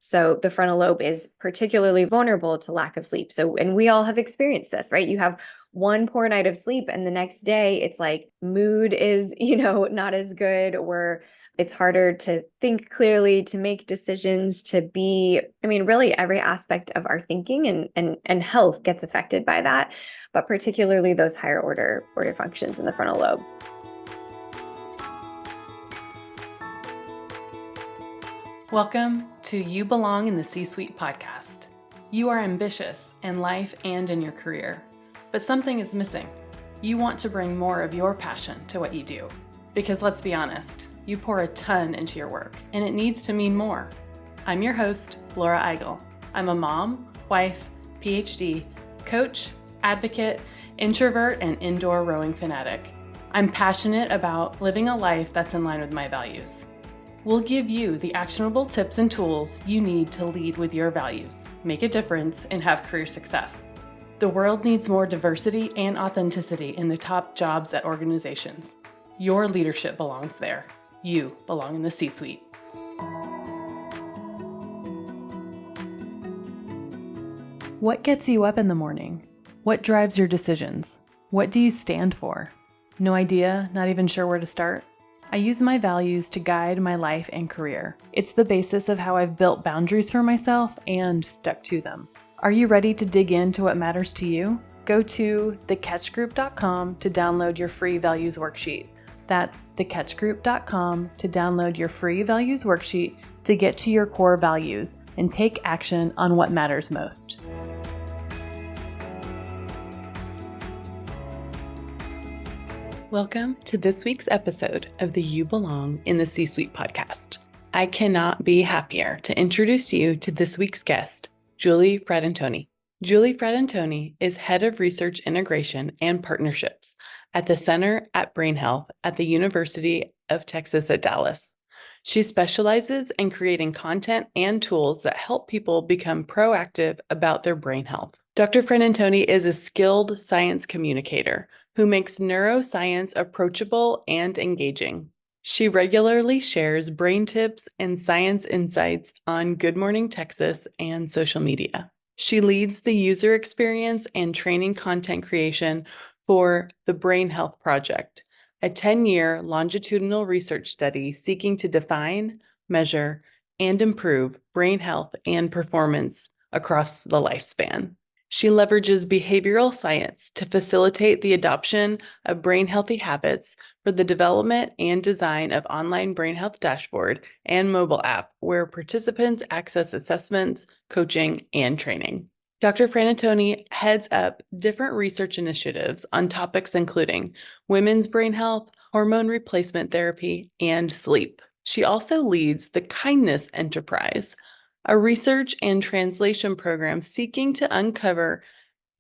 So the frontal lobe is particularly vulnerable to lack of sleep. So, and we all have experienced this, right? You have one poor night of sleep and the next day it's like mood is, not as good, or it's harder to think clearly, to make decisions, to be, really every aspect of our thinking and health gets affected by that, but particularly those higher order functions in the frontal lobe. Welcome to You Belong in the C-Suite podcast. You are ambitious in life and in your career, but something is missing. You want to bring more of your passion to what you do. Because let's be honest, you pour a ton into your work, and it needs to mean more. I'm your host, Laura Eigel. I'm a mom, wife, PhD, coach, advocate, introvert, and indoor rowing fanatic. I'm passionate about living a life that's in line with my values. We'll give you the actionable tips and tools you need to lead with your values, make a difference, and have career success. The world needs more diversity and authenticity in the top jobs at organizations. Your leadership belongs there. You belong in the C-Suite. What gets you up in the morning? What drives your decisions? What do you stand for? No idea, not even sure where to start? I use my values to guide my life and career. It's the basis of how I've built boundaries for myself and stuck to them. Are you ready to dig into what matters to you? Go to thecatchgroup.com to download your free values worksheet. That's thecatchgroup.com to download your free values worksheet to get to your core values and take action on what matters most. Welcome to this week's episode of the You Belong in the C-Suite podcast. I cannot be happier to introduce you to this week's guest, Julie Fratantoni. Julie Fratantoni is Head of Research Integration and Partnerships at the Center at Brain Health at the University of Texas at Dallas. She specializes in creating content and tools that help people become proactive about their brain health. Dr. Fratantoni is a skilled science communicator who makes neuroscience approachable and engaging. She regularly shares brain tips and science insights on Good Morning Texas and social media. She leads the user experience and training content creation for the Brain Health Project, a 10-year longitudinal research study seeking to define, measure, and improve brain health and performance across the lifespan. She leverages behavioral science to facilitate the adoption of brain healthy habits for the development and design of online brain health dashboard and mobile app where participants access assessments, coaching, and training. Dr. Fratantoni heads up different research initiatives on topics including women's brain health, hormone replacement therapy, and sleep. She also leads the Kindness Enterprise, a research and translation program seeking to uncover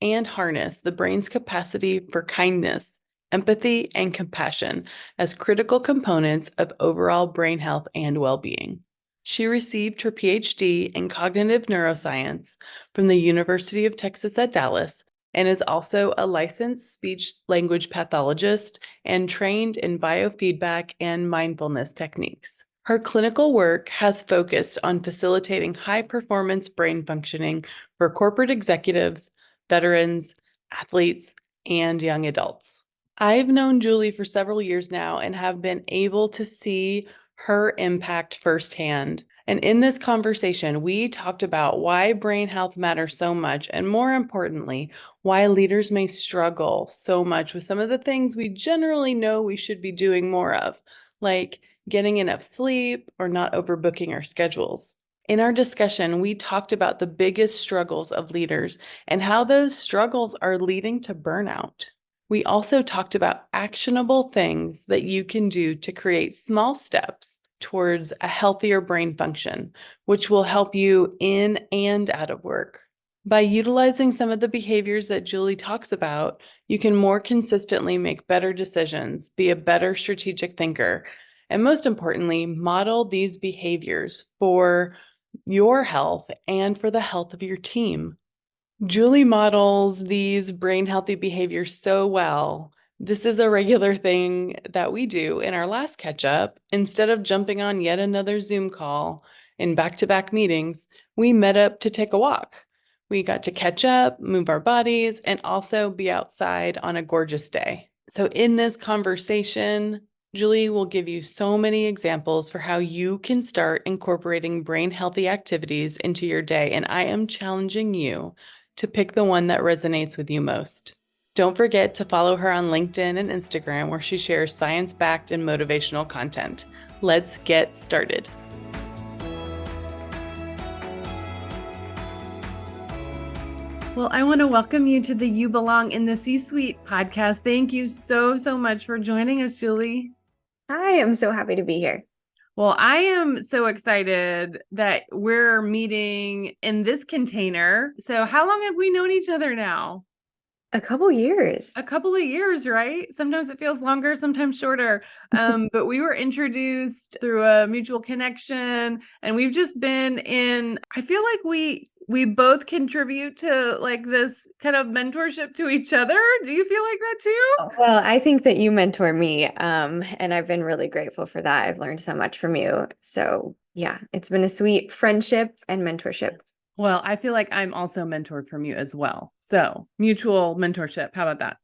and harness the brain's capacity for kindness, empathy, and compassion as critical components of overall brain health and well-being. She received her PhD in cognitive neuroscience from the University of Texas at Dallas and is also a licensed speech-language pathologist and trained in biofeedback and mindfulness techniques. Her clinical work has focused on facilitating high-performance brain functioning for corporate executives, veterans, athletes, and young adults. I've known Julie for several years now and have been able to see her impact firsthand. And in this conversation, we talked about why brain health matters so much, and more importantly, why leaders may struggle so much with some of the things we generally know we should be doing more of, like getting enough sleep or not overbooking our schedules. In our discussion, we talked about the biggest struggles of leaders and how those struggles are leading to burnout. We also talked about actionable things that you can do to create small steps towards a healthier brain function, which will help you in and out of work. By utilizing some of the behaviors that Julie talks about, you can more consistently make better decisions, be a better strategic thinker, and most importantly, model these behaviors for your health and for the health of your team. Julie models these brain healthy behaviors so well. This is a regular thing that we do in our last catch up. Instead of jumping on yet another Zoom call in back-to-back meetings, we met up to take a walk. We got to catch up, move our bodies, and also be outside on a gorgeous day. So in this conversation, Julie will give you so many examples for how you can start incorporating brain healthy activities into your day, and I am challenging you to pick the one that resonates with you most. Don't forget to follow her on LinkedIn and Instagram, where she shares science-backed and motivational content. Let's get started. Well, I want to welcome you to the You Belong in the C-Suite podcast. Thank you so much for joining us, Julie. Hi, I'm so happy to be here. Well, I am so excited that we're meeting in this container. So how long have we known each other now? A couple years. A couple of years, right? Sometimes it feels longer, sometimes shorter. But we were introduced through a mutual connection, and we've just been in, I feel like we both contribute to like this kind of mentorship to each other. Do you feel like that too? Well, I think that you mentor me, and I've been really grateful for that. I've learned so much from you. So yeah, it's been a sweet friendship and mentorship. Well, I feel like I'm also mentored from you as well. So mutual mentorship. How about that?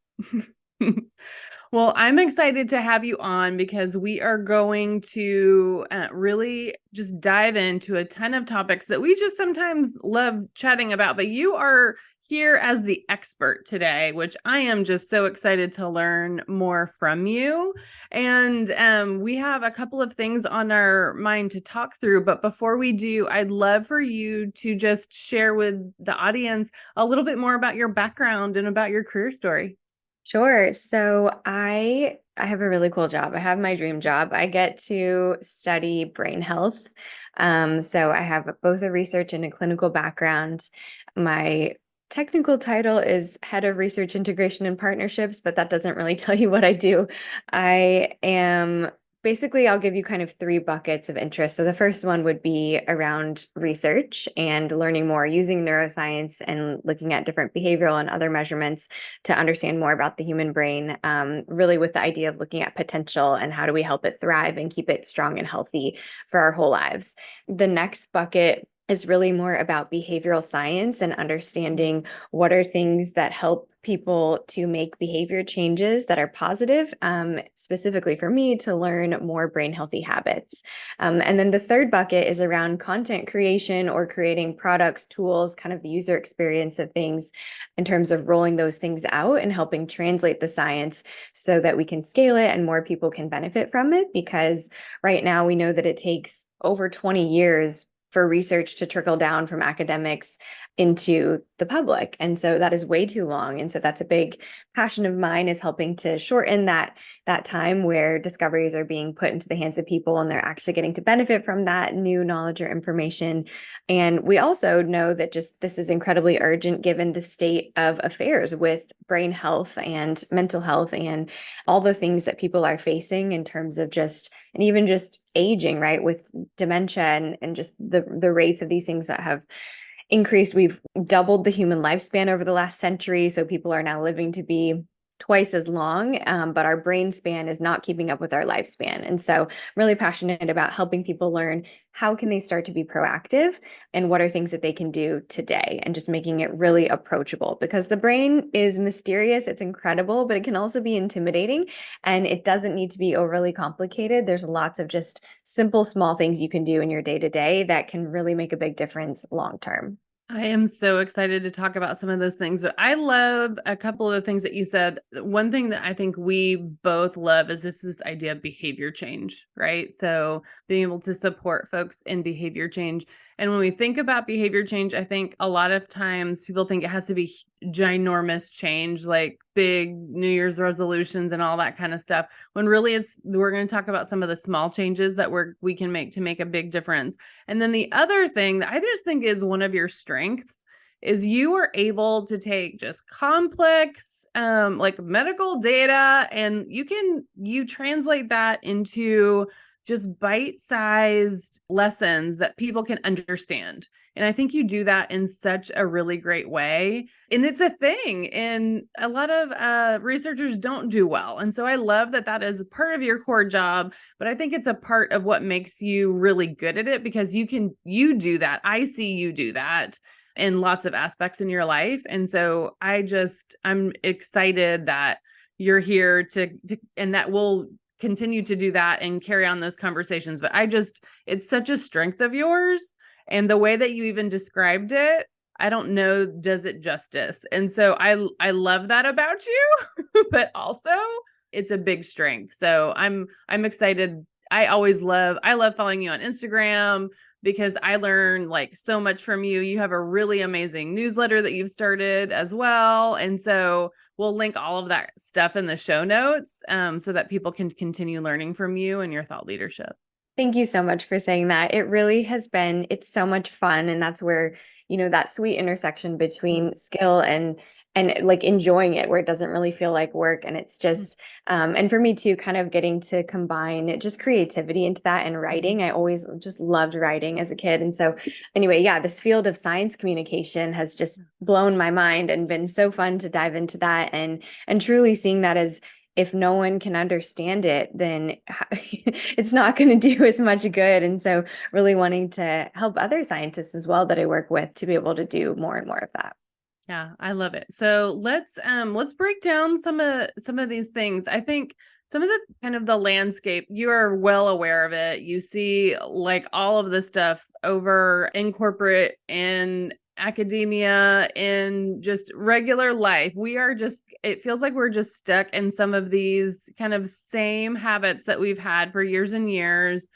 Well, I'm excited to have you on because we are going to really just dive into a ton of topics that we just sometimes love chatting about. But you are here as the expert today, which I am just so excited to learn more from you. And we have a couple of things on our mind to talk through. But before we do, I'd love for you to just share with the audience a little bit more about your background and about your career story. Sure. So I have a really cool job. I have my dream job. I get to study brain health. So I have both a research and a clinical background. My technical title is Head of Research Integration and Partnerships, but that doesn't really tell you what I do. I am basically, I'll give you kind of three buckets of interest. So the first one would be around research and learning more using neuroscience and looking at different behavioral and other measurements to understand more about the human brain, really with the idea of looking at potential and how do we help it thrive and keep it strong and healthy for our whole lives. The next bucket is really more about behavioral science and understanding what are things that help people to make behavior changes that are positive, specifically for me to learn more brain healthy habits. And then the third bucket is around content creation or creating products, tools, kind of the user experience of things in terms of rolling those things out and helping translate the science so that we can scale it and more people can benefit from it. Because right now we know that it takes over 20 years for research to trickle down from academics into the public. And so that is way too long. And so that's a big passion of mine, is helping to shorten that time where discoveries are being put into the hands of people and they're actually getting to benefit from that new knowledge or information. And we also know that just this is incredibly urgent given the state of affairs with brain health and mental health and all the things that people are facing in terms of just, and even just aging, right? With dementia and just the rates of these things that have increased. We've doubled the human lifespan over the last century. So people are now living to be twice as long, but our brain span is not keeping up with our lifespan. And so I'm really passionate about helping people learn how can they start to be proactive and what are things that they can do today, and just making it really approachable, because the brain is mysterious, it's incredible, but it can also be intimidating, and it doesn't need to be overly complicated. There's lots of just simple, small things you can do in your day to day that can really make a big difference long term. I am so excited to talk about some of those things, but I love a couple of the things that you said. One thing that I think we both love is just this idea of behavior change, right? So being able to support folks in behavior change. And when we think about behavior change, I think a lot of times people think it has to be ginormous change, like big New Year's resolutions and all that kind of stuff, when really we're going to talk about some of the small changes that we can make to make a big difference. And then the other thing that I just think is one of your strengths is you are able to take just complex like medical data, and you translate that into just bite-sized lessons that people can understand. And I think you do that in such a really great way. And it's a thing. And a lot of researchers don't do well. And so I love that that is part of your core job. But I think it's a part of what makes you really good at it, because you do that. I see you do that in lots of aspects in your life. And so I'm excited that you're here to and that we'll continue to do that and carry on those conversations. But it's such a strength of yours. And the way that you even described it, I don't know, does it justice. And so I love that about you, but also it's a big strength. So I'm excited. I love following you on Instagram because I learn like so much from you. You have a really amazing newsletter that you've started as well. And so we'll link all of that stuff in the show notes so that people can continue learning from you and your thought leadership. Thank you so much for saying that. It really has been, it's so much fun. And that's where, that sweet intersection between skill and like enjoying it, where it doesn't really feel like work. And it's just, and for me too, kind of getting to combine just creativity into that and writing. I always just loved writing as a kid. And so anyway, yeah, this field of science communication has just blown my mind and been so fun to dive into that and truly seeing that as if no one can understand it, then it's not going to do as much good. And so really wanting to help other scientists as well that I work with to be able to do more and more of that. Yeah, I love it. So let's break down some of these things. I think some of the kind of the landscape, you are well aware of it. You see like all of the stuff over in corporate and academia in just regular life. It feels like we're just stuck in some of these kind of same habits that we've had for years and years.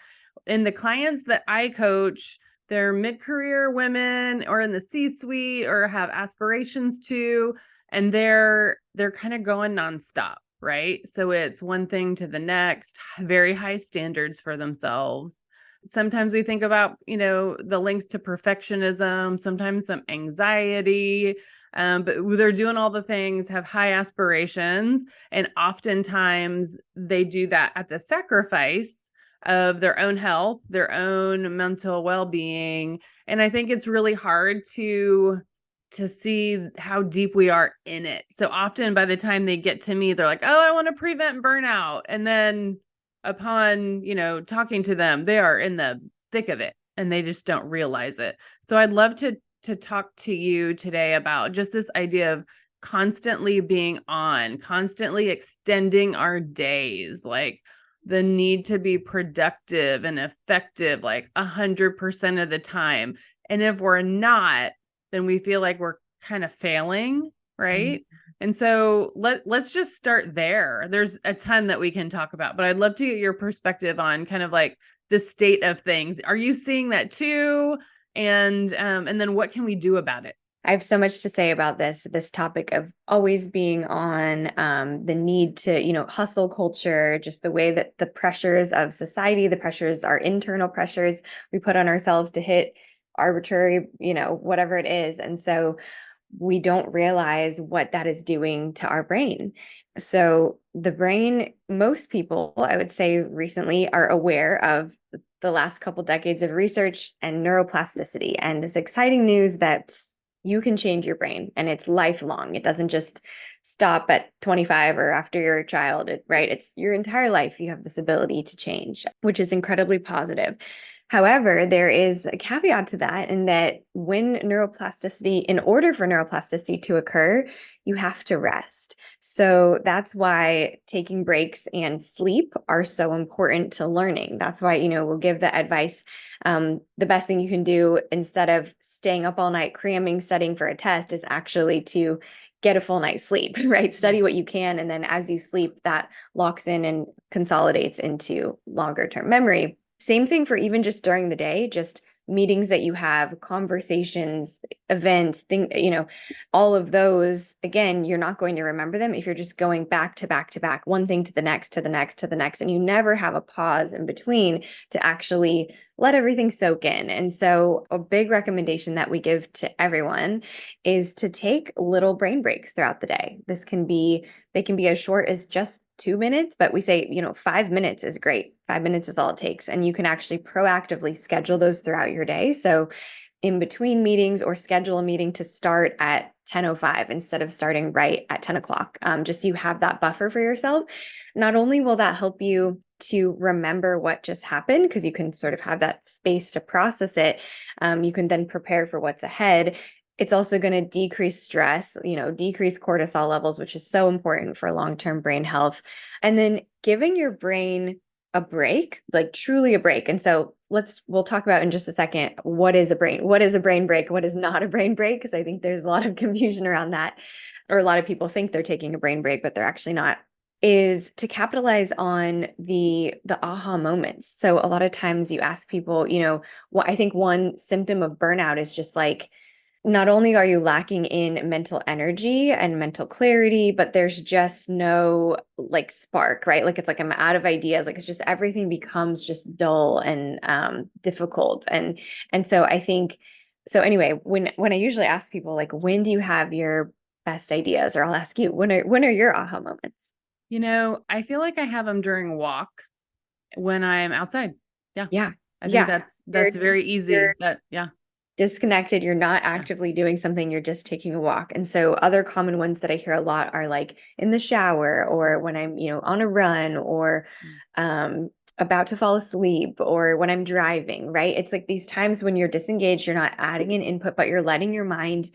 And the clients that I coach, they're mid-career women or in the C-suite or have aspirations to, and they're kind of going nonstop, right? So it's one thing to the next, very high standards for themselves. Sometimes we think about, the links to perfectionism, sometimes some anxiety, but they're doing all the things, have high aspirations, and oftentimes they do that at the sacrifice of their own health, their own mental well-being. And I think it's really hard to see how deep we are in it. So often by the time they get to me, they're like, "Oh, I want to prevent burnout." And then upon, talking to them, they are in the thick of it and they just don't realize it. So I'd love to talk to you today about just this idea of constantly being on, constantly extending our days, like the need to be productive and effective like 100% of the time. And if we're not, then we feel like we're kind of failing, right? And so let's just start there. There's a ton that we can talk about, but I'd love to get your perspective on kind of like the state of things. Are you seeing that too? And then what can we do about it? I have so much to say about this topic of always being on, the need to, hustle culture, just the way that the pressures of society, the pressures, our internal pressures we put on ourselves to hit arbitrary, whatever it is. And so we don't realize what that is doing to our brain. So the brain, most people, I would say recently, are aware of the last couple decades of research and neuroplasticity and this exciting news that you can change your brain and it's lifelong. It doesn't just stop at 25 or after you're a child, right? It's your entire life. You have this ability to change, which is incredibly positive. However, there is a caveat to that in that in order for neuroplasticity to occur, you have to rest. So that's why taking breaks and sleep are so important to learning. That's why, we'll give the advice. The best thing you can do instead of staying up all night cramming, studying for a test is actually to get a full night's sleep, right? Study what you can. And then as you sleep, that locks in and consolidates into longer term memory. Same thing for even just during the day, just meetings that you have, conversations, events, all of those, again, you're not going to remember them if you're just going back to back to back, one thing to the next, to the next, to the next, and you never have a pause in between to actually let everything soak in. And so a big recommendation that we give to everyone is to take little brain breaks throughout the day. They can be as short as just 2 minutes, but we say, 5 minutes is great. 5 minutes is all it takes. And you can actually proactively schedule those throughout your day. So in between meetings, or schedule a meeting to start at 10:05 instead of starting right at 10 o'clock. Just so you have that buffer for yourself. Not only will that help you to remember what just happened, because you can sort of have that space to process it, you can then prepare for what's ahead. It's also going to decrease stress, decrease cortisol levels, which is so important for long-term brain health. And then giving your brain a break, like truly a break. And so we'll talk about in just a second, what is a brain break? What is not a brain break? Because I think there's a lot of confusion around that, or a lot of people think they're taking a brain break, but they're actually not, is to capitalize on the aha moments. So a lot of times you ask people, what I think one symptom of burnout is just like, not only are you lacking in mental energy and mental clarity, but there's just no like spark, right? Like it's like I'm out of ideas. Like it's just everything becomes just dull and difficult. And so I think so anyway, when I usually ask people like, when do you have your best ideas? Or I'll ask you, when are your aha moments? I feel like I have them during walks when I'm outside. Yeah. Yeah. I think Yeah. that's very easy. You're That yeah. disconnected, you're not Yeah. actively doing something, you're just taking a walk. And so other common ones that I hear a lot are like in the shower, or when I'm, on a run, or Mm. about to fall asleep, or when I'm driving, right? It's like these times when you're disengaged, you're not adding an input, but you're letting your mind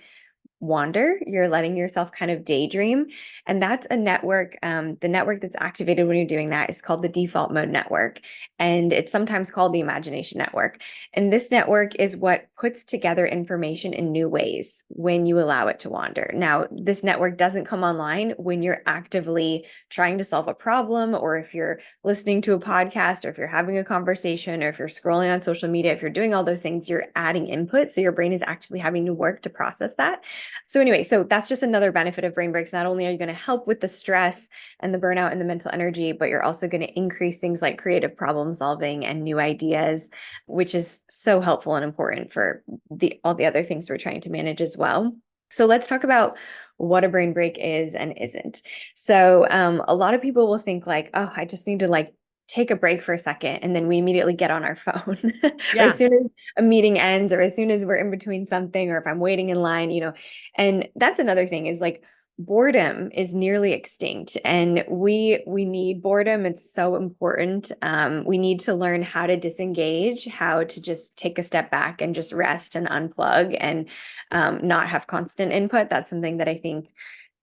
wander, you're letting yourself kind of daydream. And that's a network. The network that's activated when you're doing that is called the default mode network. And it's sometimes called the imagination network. And this network is what puts together information in new ways when you allow it to wander. Now, this network doesn't come online when you're actively trying to solve a problem, or if you're listening to a podcast, or if you're having a conversation, or if you're scrolling on social media. If you're doing all those things, you're adding input. So your brain is actually having to work to process that. So anyway, so that's just another benefit of brain breaks. Not only are you going to help with the stress and the burnout and the mental energy, but you're also going to increase things like creative problem solving and new ideas, which is so helpful and important for all the other things we're trying to manage as well. So let's talk about what a brain break is and isn't. So a lot of people will think like, oh, I just need to like take a break for a second, and then we immediately get on our phone. Or as Yeah. soon as a meeting ends, or as soon as we're in between something, or if I'm waiting in line, and that's another thing, is like boredom is nearly extinct, and we need boredom. It's so important. We need to learn how to disengage, how to just take a step back and just rest and unplug, and not have constant input. That's something that I think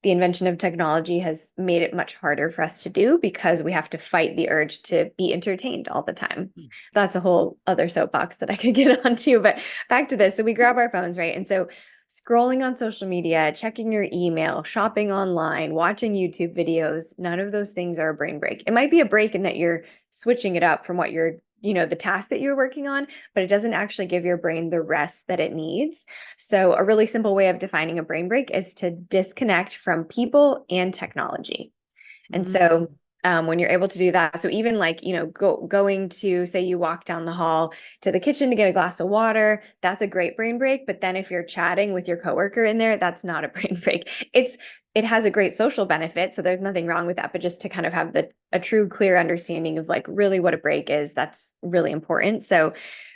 the invention of technology has made it much harder for us to do, because we have to fight the urge to be entertained all the time. Mm. That's a whole other soapbox that I could get onto, but back to this. So we grab our phones, right? And so scrolling on social media, checking your email, shopping online, watching YouTube videos, none of those things are a brain break. It might be a break in that you're switching it up from what you're, the task that you're working on, but it doesn't actually give your brain the rest that it needs. So a really simple way of defining a brain break is to disconnect from people and technology. And so Mm. when you're able to do that, so even like, going to, say you walk down the hall to the kitchen to get a glass of water, that's a great brain break. But then if you're chatting with your coworker in there, that's not a brain break. It has a great social benefit, so there's nothing wrong with that. But just to kind of have a true, clear understanding of like really what a break is, that's really important. So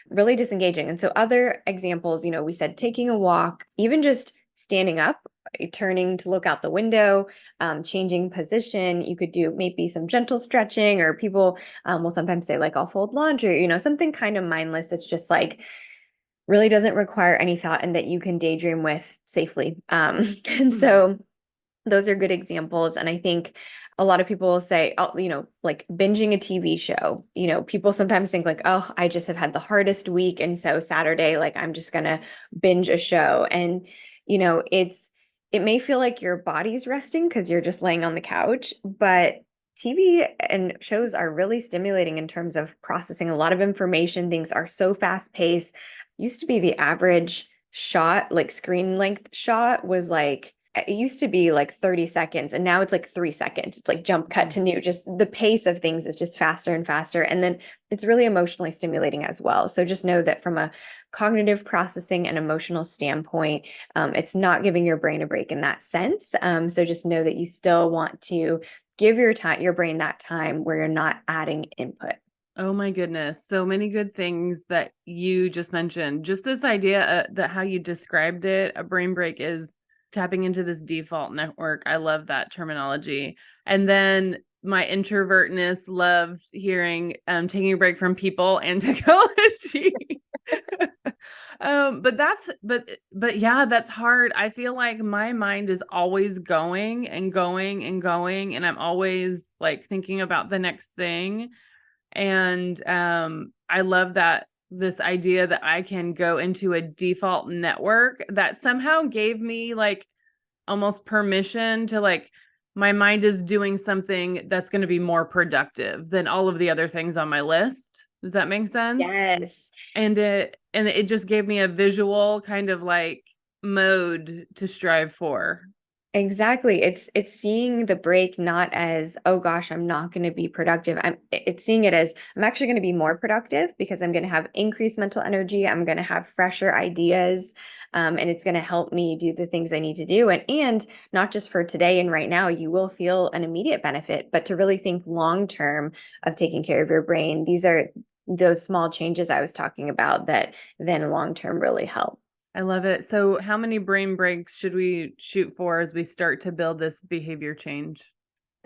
really disengaging. And so other examples, we said taking a walk, even just standing up, turning to look out the window, changing position. You could do maybe some gentle stretching, or people will sometimes say like, I'll fold laundry, something kind of mindless that's just like really doesn't require any thought, and that you can daydream with safely. And Mm. so those are good examples. And I think a lot of people will say, oh, like binging a TV show. People sometimes think like, oh, I just have had the hardest week, and so Saturday, like I'm just gonna binge a show. And it may feel like your body's resting because you're just laying on the couch, but TV and shows are really stimulating in terms of processing a lot of information. Things are so fast paced. Used to be the average shot, like screen length shot, was like, it used to be like 30 seconds, and now it's like 3 seconds. It's like jump cut Mm. to new. Just the pace of things is just faster and faster. And then it's really emotionally stimulating as well. So just know that from a cognitive processing and emotional standpoint, it's not giving your brain a break in that sense. So just know that you still want to give your brain that time where you're not adding input. Oh my goodness. So many good things that you just mentioned. Just this idea that how you described it, a brain break is tapping into this default network. I love that terminology. And then my introvertness loved hearing taking a break from people and technology. But yeah, that's hard. I feel like my mind is always going and going and going, and I'm always like thinking about the next thing. And I love that this idea that I can go into a default network that somehow gave me like almost permission to like my mind is doing something that's going to be more productive than all of the other things on my list. Does that make sense? Yes. And it just gave me a visual kind of like mode to strive for. Exactly. It's seeing the break not as, oh gosh, I'm not going to be productive. It's seeing it as I'm actually going to be more productive because I'm going to have increased mental energy. I'm going to have fresher ideas. And it's going to help me do the things I need to do. And not just for today and right now, you will feel an immediate benefit, but to really think long term of taking care of your brain, these are those small changes I was talking about that then long term really help. I love it. So, how many brain breaks should we shoot for as we start to build this behavior change?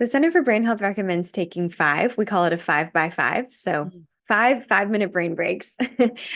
The Center for Brain Health recommends taking five. We call it a 5 by 5. So Mhm. 5 5 minute brain breaks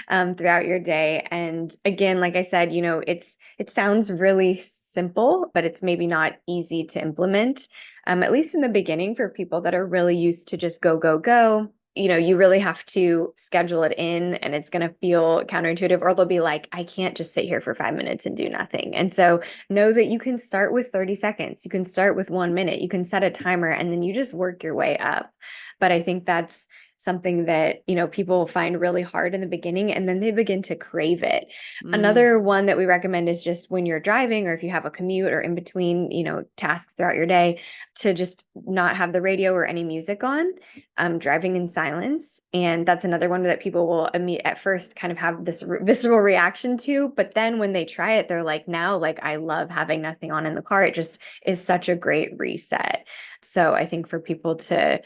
throughout your day. And again, like I said, it sounds really simple, but it's maybe not easy to implement. At least in the beginning for people that are really used to just go, go, go. You really have to schedule it in and it's going to feel counterintuitive, or they'll be like, I can't just sit here for 5 minutes and do nothing. And so know that you can start with 30 seconds. You can start with 1 minute. You can set a timer and then you just work your way up. But I think that's something that, people find really hard in the beginning and then they begin to crave it. Mm. Another one that we recommend is just when you're driving or if you have a commute or in between, tasks throughout your day, to just not have the radio or any music on, driving in silence. And that's another one that people will at first kind of have this visceral reaction to, but then when they try it, they're like, now, like, I love having nothing on in the car. It just is such a great reset. So I think for people to,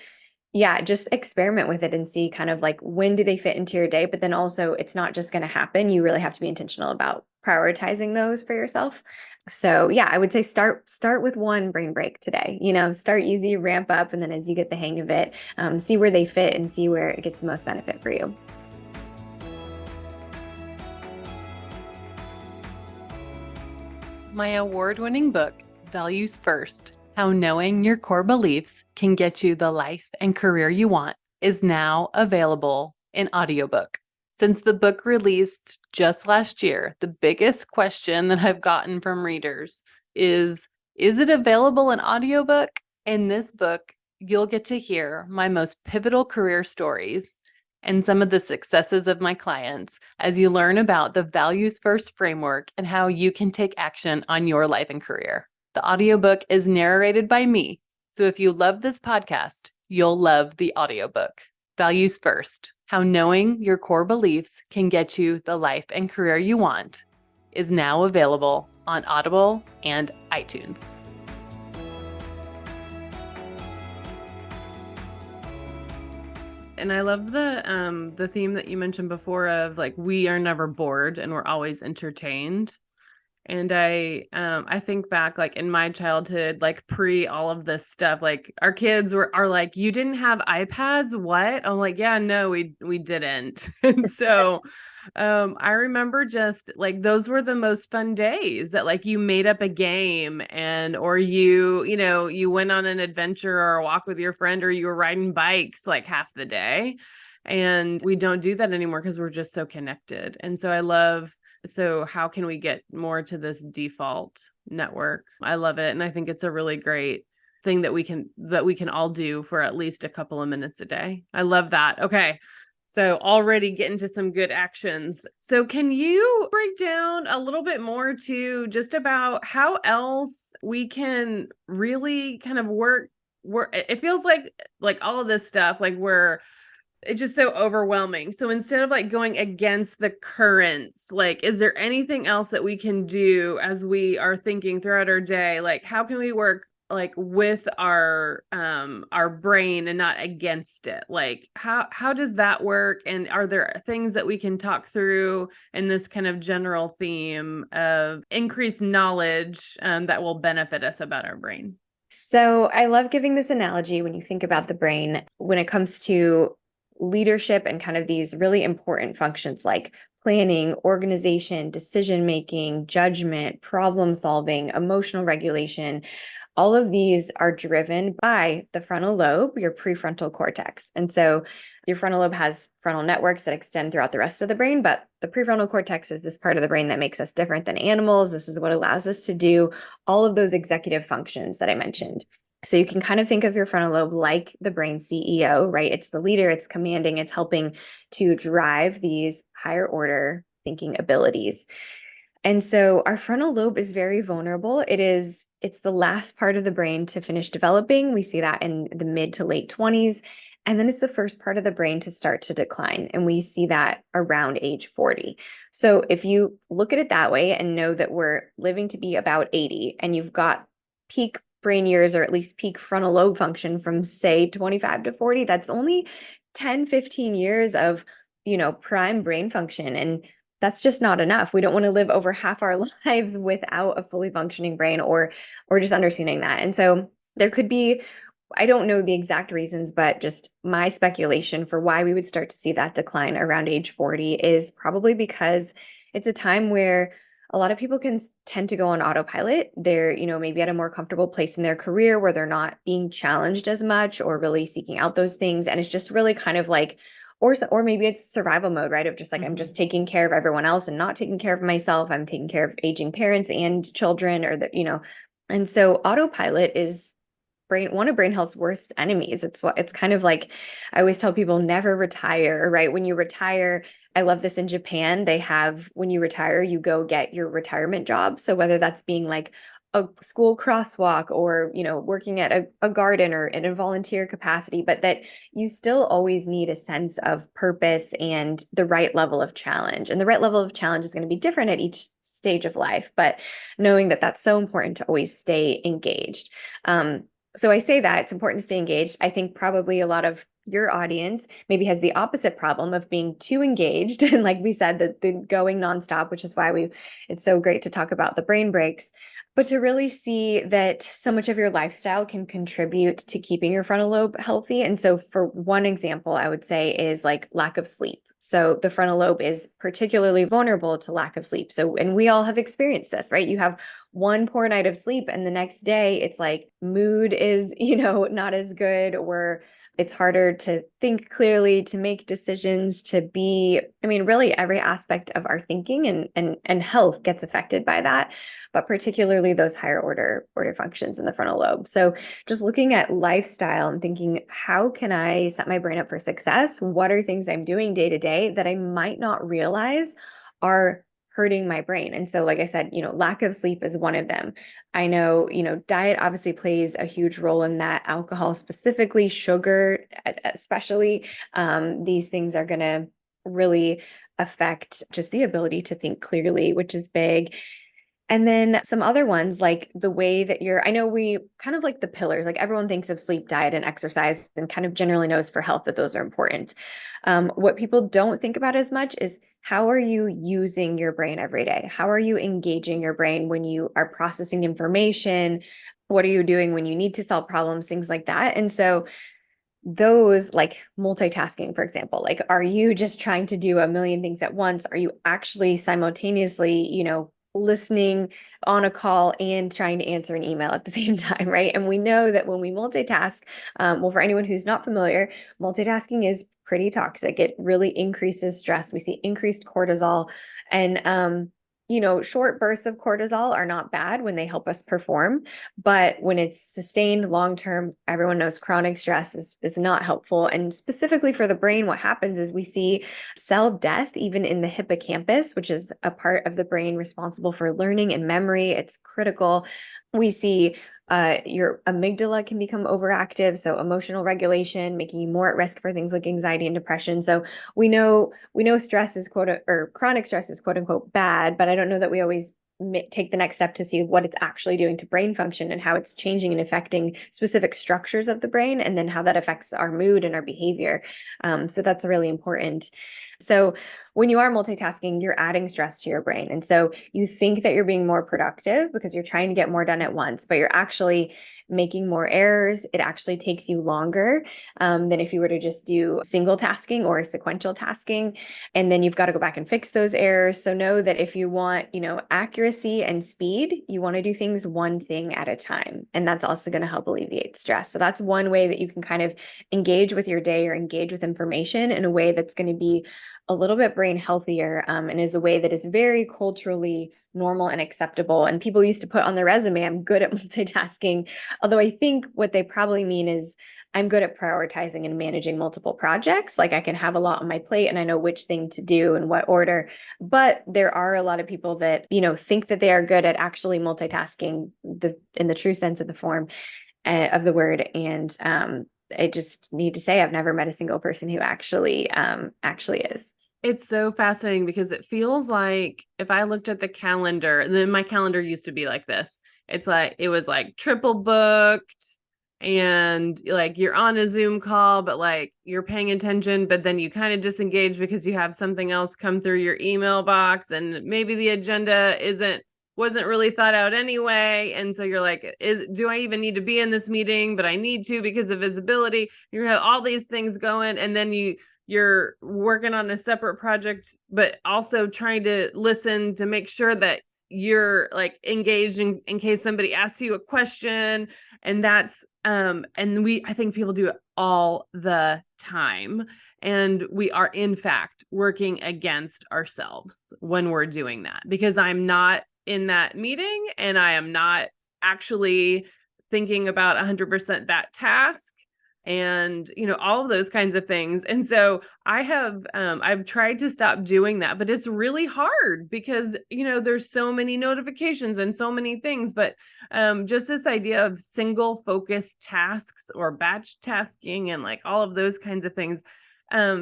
yeah, just experiment with it and see kind of like when do they fit into your day, but then also it's not just going to happen. You really have to be intentional about prioritizing those for yourself. So yeah, I would say start with one brain break today. Start easy, ramp up, and then as you get the hang of it, see where they fit and see where it gets the most benefit for you. My award-winning book, Values First: How Knowing Your Core Beliefs Can Get You the Life and Career You Want, is now available in audiobook. Since the book released just last year, the biggest question that I've gotten from readers is it available in audiobook? In this book, you'll get to hear my most pivotal career stories and some of the successes of my clients as you learn about the Values First framework and how you can take action on your life and career. The audiobook is narrated by me, so if you love this podcast, you'll love the audiobook. Values First: How Knowing Your Core Beliefs Can Get You the Life and Career You Want is now available on Audible and iTunes. And I love the theme that you mentioned before of like we are never bored and we're always entertained. And I think back like in my childhood, like pre all of this stuff, like our kids are like, you didn't have iPads? What? I'm like, yeah, no, we didn't. And so I remember just like those were the most fun days that like you made up a game or you went on an adventure or a walk with your friend or you were riding bikes like half the day. And we don't do that anymore because we're just so connected. And so so how can we get more to this default network? I love it. And I think it's a really great thing that we can all do for at least a couple of minutes a day. I love that. Okay. So already getting to some good actions. So can you break down a little bit more to just about how else we can really kind of work it feels like all of this stuff like it's just so overwhelming. So instead of like going against the currents, like, is there anything else that we can do as we are thinking throughout our day? Like, how can we work like with our brain and not against it. Like how does that work, and are there things that we can talk through in this kind of general theme of increased knowledge that will benefit us about our brain? So I love giving this analogy when you think about the brain when it comes to leadership and kind of these really important functions like planning, organization, decision making, judgment, problem solving, emotional regulation. All of these are driven by the frontal lobe, your prefrontal cortex. And so your frontal lobe has frontal networks that extend throughout the rest of the brain, but the prefrontal cortex is this part of the brain that makes us different than animals. This is what allows us to do all of those executive functions that I mentioned. So you can kind of think of your frontal lobe like the brain CEO, right? It's the leader, it's commanding, it's helping to drive these higher order thinking abilities. And so our frontal lobe is very vulnerable. It's the last part of the brain to finish developing. We see that in the mid to late 20s. And then it's the first part of the brain to start to decline. And we see that around age 40. So if you look at it that way and know that we're living to be about 80 and you've got peak brain years or at least peak frontal lobe function from say 25 to 40, that's only 10, 15 years of, prime brain function. And that's just not enough. We don't want to live over half our lives without a fully functioning brain or just understanding that. And so there could be, I don't know the exact reasons, but just my speculation for why we would start to see that decline around age 40 is probably because it's a time where a lot of people can tend to go on autopilot. They're, maybe at a more comfortable place in their career where they're not being challenged as much or really seeking out those things. And it's just really kind of like, or maybe it's survival mode, right? Of just like, I'm just taking care of everyone else and not taking care of myself. I'm taking care of aging parents and children and so autopilot is one of brain health's worst enemies. It's kind of like I always tell people never retire, right? When you retire, I love this in Japan. They have when you retire, you go get your retirement job. So whether that's being like a school crosswalk or, working at a garden or in a volunteer capacity, but that you still always need a sense of purpose and the right level of challenge. And the right level of challenge is going to be different at each stage of life, but knowing that that's so important to always stay engaged. So I say that it's important to stay engaged. I think probably a lot of your audience maybe has the opposite problem of being too engaged. And like we said, the going nonstop, which is why it's so great to talk about the brain breaks, but to really see that so much of your lifestyle can contribute to keeping your frontal lobe healthy. And so for one example, I would say is like lack of sleep. So the frontal lobe is particularly vulnerable to lack of sleep. So, and we all have experienced this, right? You have one poor night of sleep and the next day it's like mood is, not as good, or it's harder to think clearly, to make decisions, to be, really every aspect of our thinking and health gets affected by that, but particularly those higher order functions in the frontal lobe. So just looking at lifestyle and thinking, how can I set my brain up for success? What are things I'm doing day to day that I might not realize are hurting my brain? And so, like I said, lack of sleep is one of them. I know, diet obviously plays a huge role in that. Alcohol specifically, sugar especially, these things are going to really affect just the ability to think clearly, which is big. And then some other ones like the way that I know we kind of like the pillars, like everyone thinks of sleep, diet, and exercise and kind of generally knows for health that those are important. What people don't think about as much is how are you using your brain every day? How are you engaging your brain when you are processing information? What are you doing when you need to solve problems, things like that? And so those like multitasking, for example, like are you just trying to do a million things at once? Are you actually simultaneously, listening on a call and trying to answer an email at the same time, right? And we know that when we multitask, well, for anyone who's not familiar, multitasking is pretty toxic. It really increases stress. We see increased cortisol, and short bursts of cortisol are not bad when they help us perform, but when it's sustained long term, everyone knows chronic stress is not helpful. And specifically for the brain, what happens is we see cell death even in the hippocampus, which is a part of the brain responsible for learning and memory. It's critical. We see your amygdala can become overactive, so emotional regulation, making you more at risk for things like anxiety and depression. So we know stress is or chronic stress is quote unquote bad, but I don't know that we always take the next step to see what it's actually doing to brain function and how it's changing and affecting specific structures of the brain, and then how that affects our mood and our behavior. So that's really important. So when you are multitasking, you're adding stress to your brain. And so you think that you're being more productive because you're trying to get more done at once, but you're actually making more errors. It actually takes you longer than if you were to just do single tasking or sequential tasking. And then you've got to go back and fix those errors. So know that if you want, accuracy and speed, you want to do things one thing at a time. And that's also going to help alleviate stress. So that's one way that you can kind of engage with your day or engage with information in a way that's going to be a little bit brain healthier, and is a way that is very culturally normal and acceptable. And people used to put on their resume, I'm good at multitasking. Although I think what they probably mean is I'm good at prioritizing and managing multiple projects. Like I can have a lot on my plate and I know which thing to do in what order. But there are a lot of people that, think that they are good at actually multitasking in the true sense of the form of the word. And I just need to say I've never met a single person who actually is. It's so fascinating because it feels like if I looked at the calendar, then my calendar used to be like this. It was like triple booked and like you're on a Zoom call, but like you're paying attention, but then you kind of disengage because you have something else come through your email box and maybe the agenda wasn't really thought out anyway. And so you're like, do I even need to be in this meeting? But I need to because of visibility. You have all these things going, and then you're working on a separate project, but also trying to listen to make sure that you're like engaged in case somebody asks you a question. And that's, I think people do it all the time. And we are in fact working against ourselves when we're doing that, because I'm not in that meeting and I am not actually thinking about 100% that task and all of those kinds of things. And so I've tried to stop doing that, but it's really hard because there's so many notifications and so many things. But just this idea of single focused tasks or batch tasking and like all of those kinds of things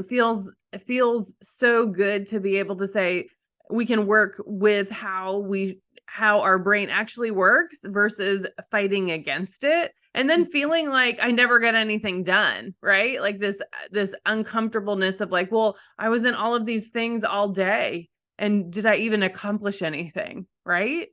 feels so good to be able to say we can work with how our brain actually works versus fighting against it and then feeling like I never get anything done, right? Like this uncomfortableness of like, well, I was in all of these things all day and did I even accomplish anything, right?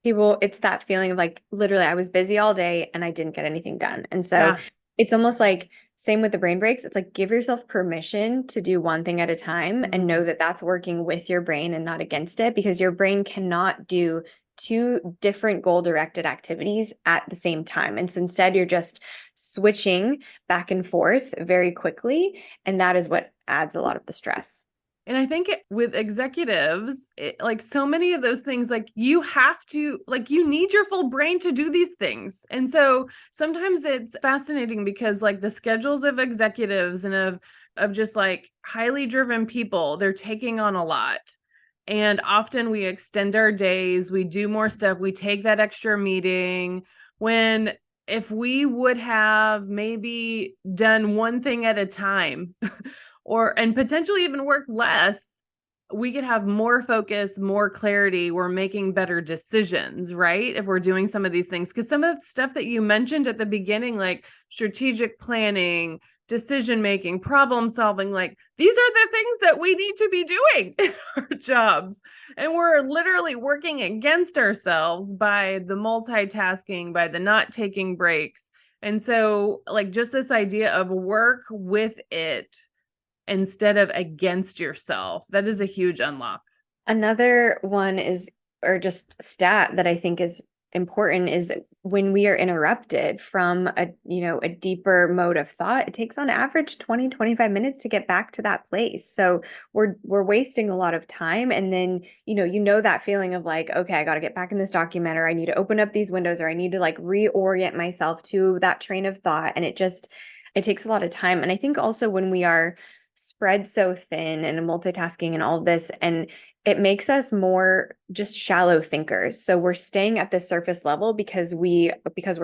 It's that feeling of like literally I was busy all day and I didn't get anything done. And so Yeah. it's almost like same with the brain breaks. It's like give yourself permission to do one thing at a time and know that that's working with your brain and not against it, because your brain cannot do two different goal-directed activities at the same time. And so instead you're just switching back and forth very quickly, and that is what adds a lot of the stress. And I think with executives, like so many of those things, like you have to, like you need your full brain to do these things. And so sometimes it's fascinating because like the schedules of executives and of just like highly driven people, they're taking on a lot. And often we extend our days, we do more stuff, we take that extra meeting when if we would have maybe done one thing at a time and potentially even work less, we could have more focus, more clarity. We're making better decisions, right? If we're doing some of these things, because some of the stuff that you mentioned at the beginning, like strategic planning, decision making, problem solving, like these are the things that we need to be doing in our jobs. And we're literally working against ourselves by the multitasking, by the not taking breaks. And so, like, just this idea of work with it instead of against yourself, that is a huge unlock. Another one is, or just stat that I think is important, is when we are interrupted from a deeper mode of thought, it takes on average 20-25 minutes to get back to that place. So we're wasting a lot of time. And then, that feeling of like, okay, I got to get back in this document, or I need to open up these windows, or I need to like reorient myself to that train of thought. And it takes a lot of time. And I think also when we are spread so thin and multitasking and all of this, and it makes us more just shallow thinkers. So we're staying at this surface level because we're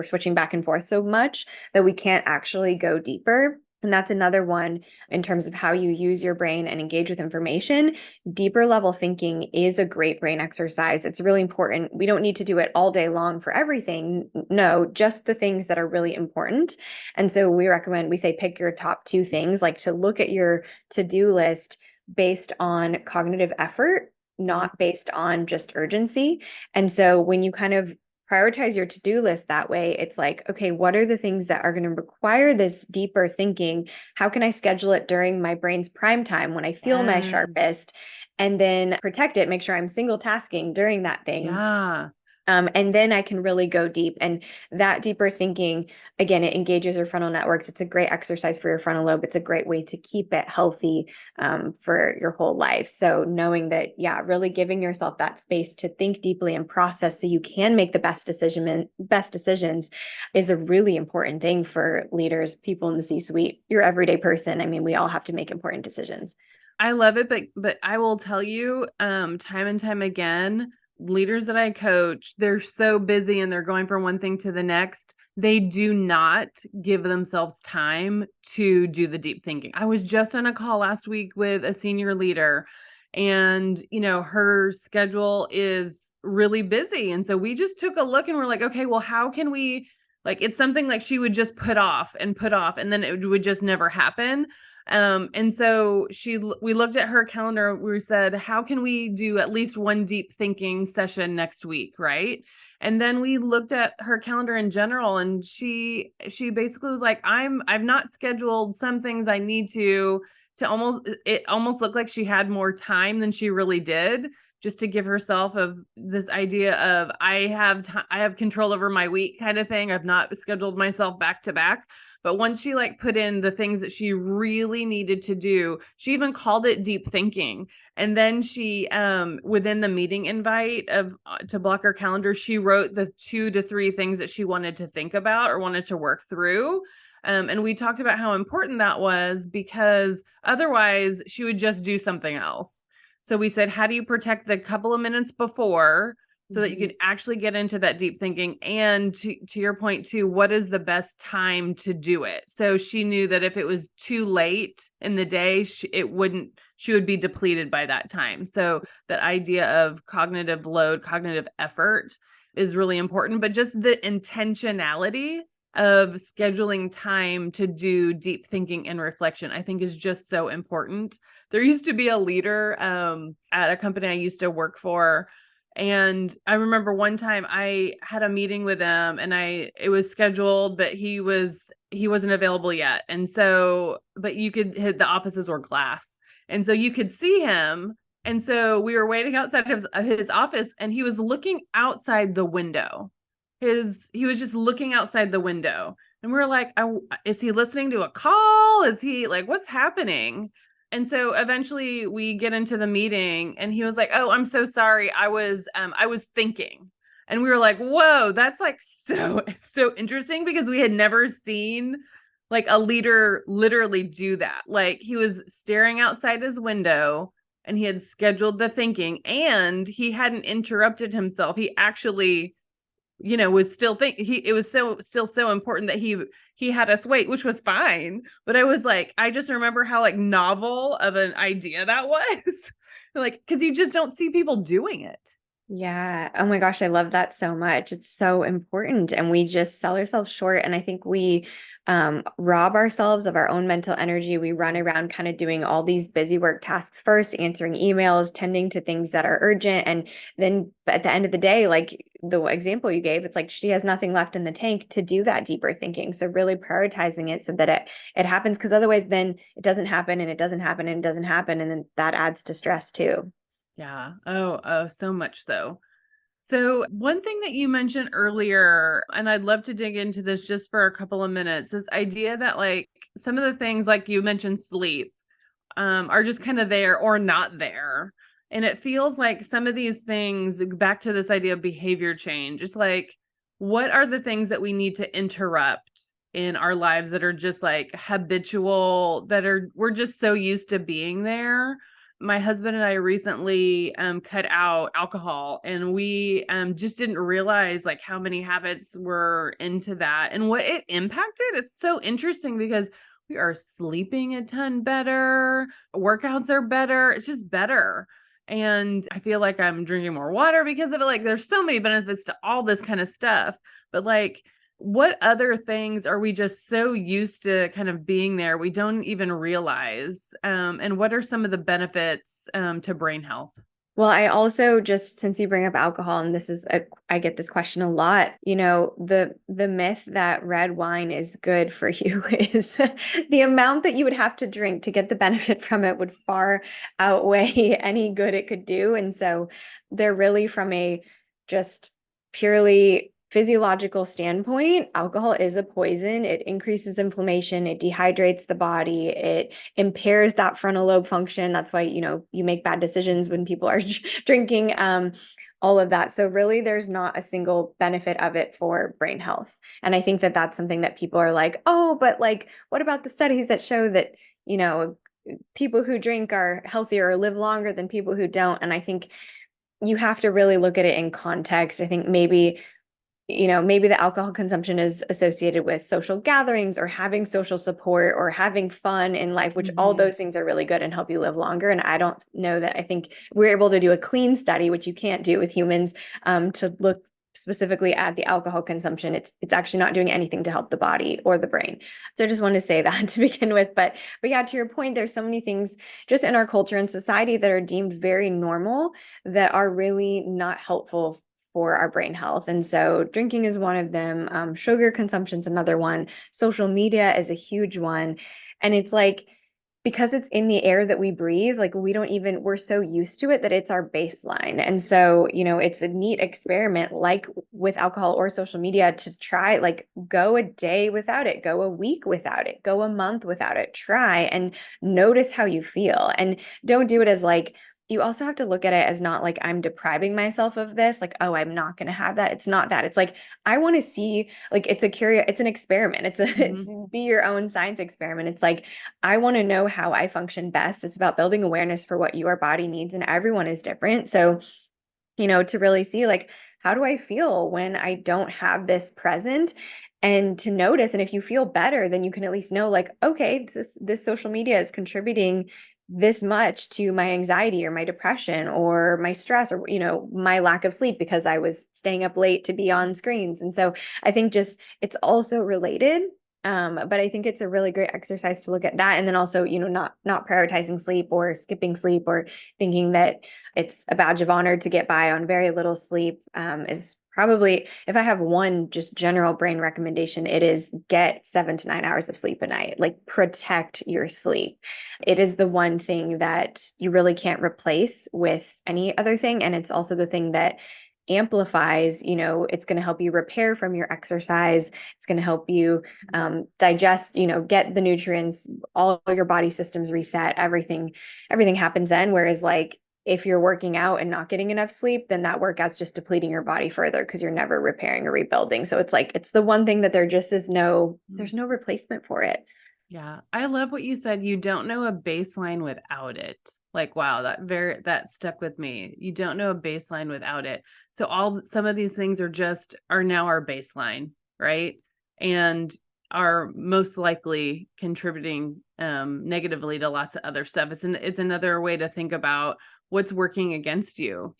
switching back and forth so much that we can't actually go deeper. And that's another one in terms of how you use your brain and engage with information. Deeper level thinking is a great brain exercise. It's really important. We don't need to do it all day long for everything. No, just the things that are really important. And so we say pick your top two things, like to look at your to-do list based on cognitive effort, Mm. not based on just urgency. And so when you kind of prioritize your to-do list that way, it's like, okay, what are the things that are going to require this deeper thinking? How can I schedule it during my brain's prime time when I feel my Yeah. sharpest? And then protect it, make sure I'm single tasking during that thing. Yeah. And then I can really go deep. And that deeper thinking, again, it engages your frontal networks. It's a great exercise for your frontal lobe. It's a great way to keep it healthy for your whole life. So knowing that, yeah, really giving yourself that space to think deeply and process so you can make the best decisions is a really important thing for leaders, people in the C-suite, your everyday person. I mean, we all have to make important decisions. I love it, but I will tell you, time and time again, leaders that I coach, they're so busy and they're going from one thing to the next. They do not give themselves time to do the deep thinking. I was just on a call last week with a senior leader, and her schedule is really busy. And so we just took a look and we're like, okay, well, how can we, like, it's something like she would just put off and then it would just never happen. And so we looked at her calendar. We said, how can we do at least one deep thinking session next week? Right. And then we looked at her calendar in general, and she basically was like, I've not scheduled some things I need to it almost looked like she had more time than she really did, just to give herself of this idea of I have control over my week kind of thing. I've not scheduled myself back to back. But once she put in the things that she really needed to do, she even called it deep thinking. And then she, within the meeting invite to block her calendar, she wrote the 2 to 3 things that she wanted to think about or wanted to work through. And we talked about how important that was, because otherwise she would just do something else. So we said, how do you protect the couple of minutes before so that you can actually get into that deep thinking? And to your point too, what is the best time to do it? So she knew that if it was too late in the day, she would be depleted by that time. So that idea of cognitive load, cognitive effort is really important, but just the intentionality of scheduling time to do deep thinking and reflection, I think, is just so important. There used to be a leader at a company I used to work for, and I remember one time I had a meeting with him, and it was scheduled, but he wasn't available yet. And so, but you could hit the offices were glass, and so you could see him. And so we were waiting outside of his office, and he was looking outside the window. He was just looking outside the window, and we were like, is he listening to a call? Is he like, what's happening? And so eventually we get into the meeting, and he was like, oh, I'm so sorry. I was thinking. And we were like, whoa, that's so interesting, because we had never seen a leader literally do that. Like, he was staring outside his window, and he had scheduled the thinking, and he hadn't interrupted himself. He actually was still it was still so important that he had us wait, which was fine. But I was like, I just remember how novel of an idea that was. Because you just don't see people doing it. Yeah. Oh my gosh, I love that so much. It's so important. And we just sell ourselves short. And I think we rob ourselves of our own mental energy. We run around kind of doing all these busy work tasks first, answering emails, tending to things that are urgent. And then at the end of the day, like the example you gave, it's like she has nothing left in the tank to do that deeper thinking. So really prioritizing it so that it happens, because otherwise then it doesn't happen and it doesn't happen and it doesn't happen. And then that adds to stress too. Yeah. Oh, so much so. So one thing that you mentioned earlier, and I'd love to dig into this just for a couple of minutes, is idea that some of the things, like you mentioned, sleep, are just kind of there or not there. And it feels like some of these things, back to this idea of behavior change, it's like, what are the things that we need to interrupt in our lives that are just habitual, we're just so used to being there? My husband and I recently cut out alcohol, and we just didn't realize how many habits were into that and what it impacted. It's so interesting, because We are sleeping a ton better. Workouts are better. It's just better. And I feel like I'm drinking more water because of it. Like there's so many benefits to all this kind of stuff. But like, what other things are we just so used to kind of being there we don't even realize? And what are some of the benefits to brain health? Well, I also just, since you bring up alcohol, and I get this question a lot, the myth that red wine is good for you is the amount that you would have to drink to get the benefit from it would far outweigh any good it could do. And so they're really, from a just purely physiological standpoint, alcohol is a poison. It increases inflammation, it dehydrates the body, it impairs that frontal lobe function. That's why, you make bad decisions when people are drinking, all of that. So really, there's not a single benefit of it for brain health. And I think that that's something that people are like, oh, but like, what about the studies that show that, people who drink are healthier or live longer than people who don't? And I think you have to really look at it in context. I think maybe the alcohol consumption is associated with social gatherings or having social support or having fun in life, which all those things are really good and help you live longer. And I don't know that I think we're able to do a clean study, which you can't do with humans, to look specifically at the alcohol consumption. It's actually not doing anything to help the body or the brain. So I just want to say that to begin with. But yeah, to your point, there's so many things just in our culture and society that are deemed very normal that are really not helpful for our brain health. And so drinking is one of them. Sugar consumption is another one. Social media is a huge one. And it's like, because it's in the air that we breathe, like we're so used to it that it's our baseline. And so, it's a neat experiment, like with alcohol or social media, to try, like, go a day without it, go a week without it, go a month without it, try and notice how you feel. And don't do it as like, you also have to look at it as not like I'm depriving myself of this, like, oh, I'm not going to have that. It's not that. It's like, I want to see, like, it's an experiment. It's be your own science experiment. It's like, I want to know how I function best. It's about building awareness for what your body needs, and everyone is different. So, to really see, like, how do I feel when I don't have this present, and to notice. And if you feel better, then you can at least know, like, okay, this social media is contributing this much to my anxiety or my depression or my stress or, my lack of sleep because I was staying up late to be on screens. And so I think just it's also related. But I think it's a really great exercise to look at that. And then also, not prioritizing sleep or skipping sleep or thinking that it's a badge of honor to get by on very little sleep, is probably, if I have one just general brain recommendation, it is get 7 to 9 hours of sleep a night. Like, protect your sleep. It is the one thing that you really can't replace with any other thing. And it's also the thing that amplifies, it's going to help you repair from your exercise. It's going to help you digest, get the nutrients, all your body systems reset, everything happens then. Whereas, like, if you're working out and not getting enough sleep, then that workout's just depleting your body further because you're never repairing or rebuilding. So it's like, it's the one thing that there's no replacement for it. Yeah. I love what you said. You don't know a baseline without it. Like, wow, that stuck with me. You don't know a baseline without it. So some of these things are now our baseline, right? And are most likely contributing negatively to lots of other stuff. It's another way to think about what's working against you,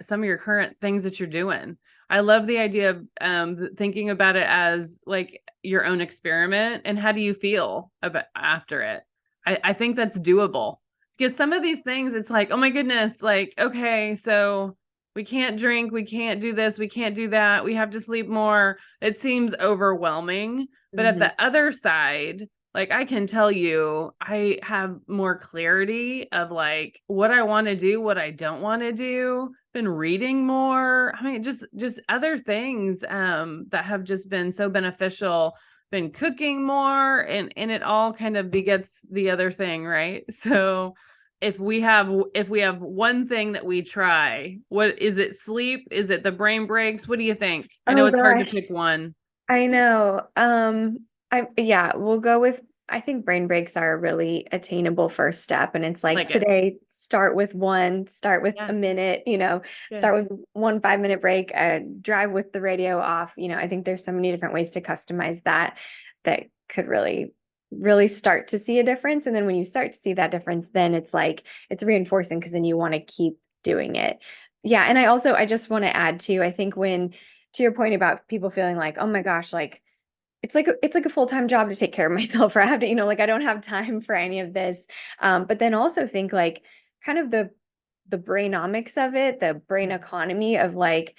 some of your current things that you're doing. I love the idea of thinking about it as like your own experiment, and how do you feel about after it? I think that's doable, because some of these things, it's like, oh my goodness, like, okay, so we can't drink, we can't do this, we can't do that, we have to sleep more. It seems overwhelming. But at the other side, like, I can tell you, I have more clarity of like what I want to do, what I don't want to do. Been reading more. I mean, just other things that have just been so beneficial. Been cooking more, and it all kind of begets the other thing, right? So if we have one thing that we try, what is it? Sleep? Is it the brain breaks? What do you think? I know Oh it's hard to gosh, pick one. I know. We'll go with, I think brain breaks are a really attainable first step. And it's like, Like it. today, start with Yeah. a minute, Good. start with 1 5 minute break, drive with the radio off. I think there's so many different ways to customize that could really really start to see a difference. And then when you start to see that difference, then it's like, it's reinforcing because then you want to keep doing it. Yeah. And I just want to add too, I think to your point about people feeling like, oh my gosh, like, it's like a full-time job to take care of myself, or I have to, like I don't have time for any of this. But then also think like kind of the brainomics of it, the brain economy of like,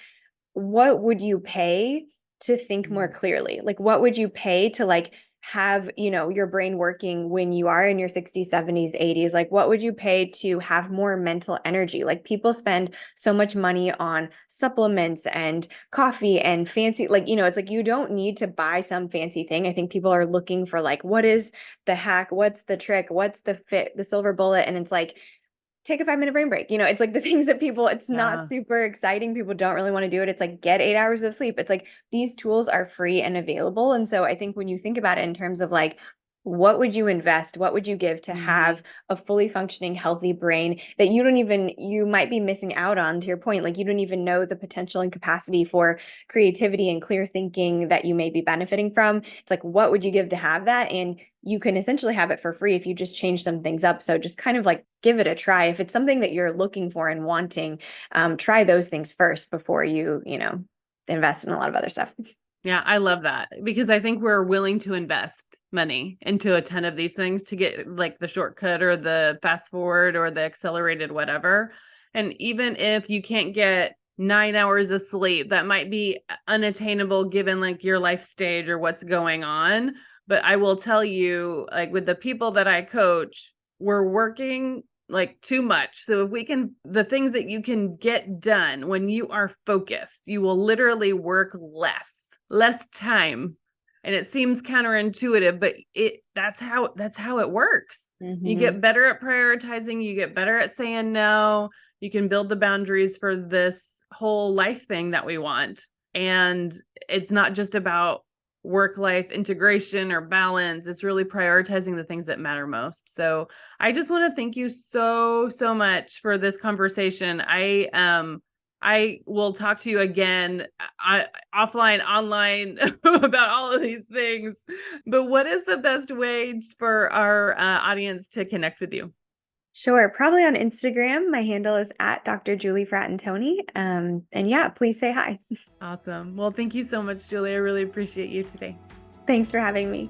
what would you pay to think more clearly? Like, what would you pay to like have, your brain working when you are in your 60s, 70s, 80s? Like, what would you pay to have more mental energy? Like, people spend so much money on supplements and coffee and fancy, like, it's like you don't need to buy some fancy thing. I think people are looking for like, what is the hack? What's the trick? What's the fit, the silver bullet? And it's like, take a 5-minute brain break. It's like the things that it's not super exciting. People don't really want to do it. It's like, get 8 hours of sleep. It's like, these tools are free and available. And so I think when you think about it in terms of like, what would you invest? What would you give to have a fully functioning, healthy brain that you might be missing out on, to your point? Like, you don't even know the potential and capacity for creativity and clear thinking that you may be benefiting from. It's like, what would you give to have that? And you can essentially have it for free if you just change some things up. So just kind of like give it a try. If it's something that you're looking for and wanting, try those things first before you, invest in a lot of other stuff. Yeah, I love that, because I think we're willing to invest money into a ton of these things to get like the shortcut or the fast forward or the accelerated whatever. And even if you can't get 9 hours of sleep, that might be unattainable given like your life stage or what's going on. But I will tell you, like with the people that I coach, we're working like too much. So if the things that you can get done when you are focused, you will literally work less time. And it seems counterintuitive, but that's how it works. You get better at prioritizing, you get better at saying no, you can build the boundaries for this whole life thing that we want. And it's not just about work-life integration or balance. It's really prioritizing the things that matter most. So I just want to thank you so much for this conversation. I will talk to you again, offline, online about all of these things. But what is the best way for our audience to connect with you? Sure. Probably on Instagram. My handle is at Dr. Julie Fratantoni. And yeah, please say hi. Awesome. Well, thank you so much, Julie. I really appreciate you today. Thanks for having me.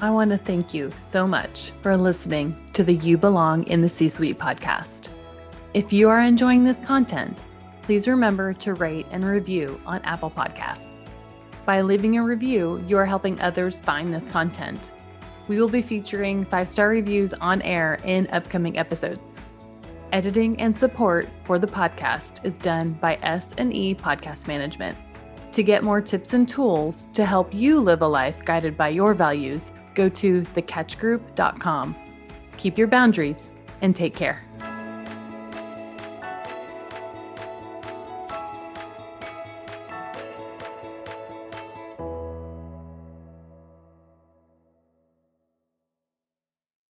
I want to thank you so much for listening to the You Belong in the C-Suite podcast. If you are enjoying this content, please remember to rate and review on Apple Podcasts. By leaving a review, you are helping others find this content. We will be featuring 5-star reviews on air in upcoming episodes. Editing and support for the podcast is done by S&E Podcast Management. To get more tips and tools to help you live a life guided by your values, go to thecatchgroup.com. Keep your boundaries and take care.